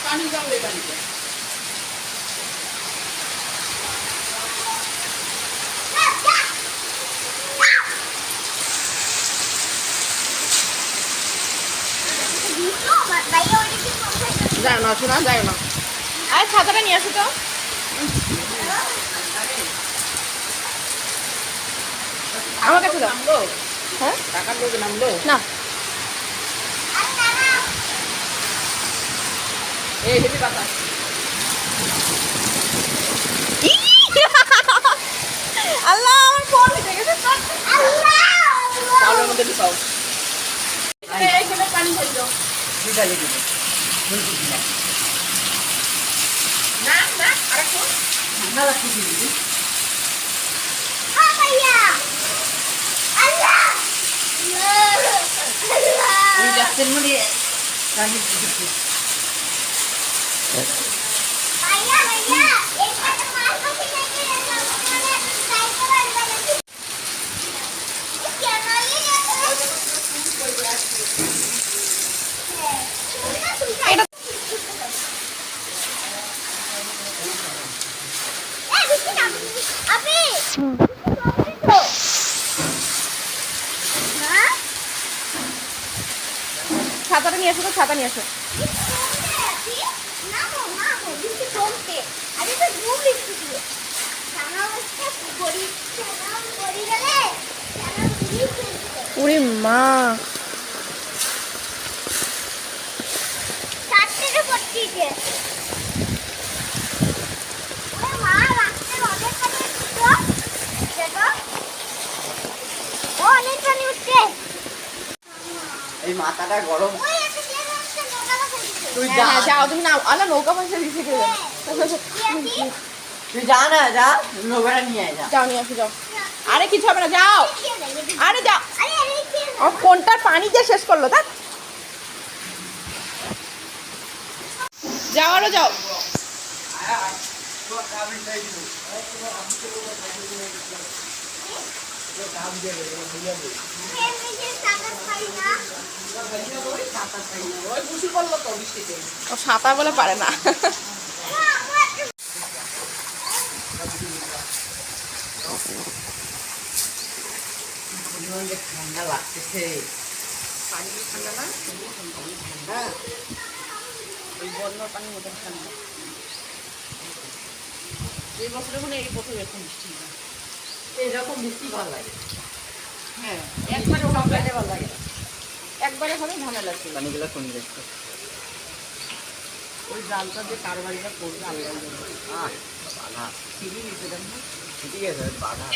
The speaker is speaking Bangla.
পানি দাও এই পানিতে। যায় না শোনা যায় না। আরে ছাতাটা নিয়ে আসো তো। আমার কাছে নামলো। হ্যাঁ টাকার লোক নামলো না। এই হেবি বাতাস। আল্লাহ আমার ফোন হয়ে গেছে। চাউলের মধ্যে ঢুকাও। এই খেলে পানি খাই দাও। না না আরেকটু ঠান্ডা লাগছে দিদি। ওই যাচ্ছেন মানে কানে দিতে। ছাতাটা নিয়ে আসো তো, ছাতা নিয়ে আসো। ওরে মা এই মাথাটা গরম। তুই হ্যাঁ যাও তুমি না। আল্লাহ নৌকা পয়সা দিচ্ছে কেউ। তুই যা না যা নৌকাটা নিয়ে আয় যা। যাও নিয়ে আসো যাও। আরে কিছু হবে না যাও। আরে যাও। আমার ফোনটার পানি দিয়ে শেষ করলো তা। যাও আরো যাও। ও সাঁতার বলে পারে না। ঠান্ডা লাগতেছে। পানি ঠান্ডা না ঠান্ডা। ওই বন্যার পানির মতো ঠান্ডা। এই বছরে মনে এই প্রথম এরকম বৃষ্টি না। এরকম বৃষ্টি ভালো লাগে। হ্যাঁ একবারে সকালে ভালো লাগে। একবারে হবে ঝামেলা লাগছে। পানিগুলো কমে যাচ্ছে। ওই জালটা যে কারবারিটা করবে আল্লাহ বাধা ঠিকই নিচে দেন না। ঠিকই আছে বাধা।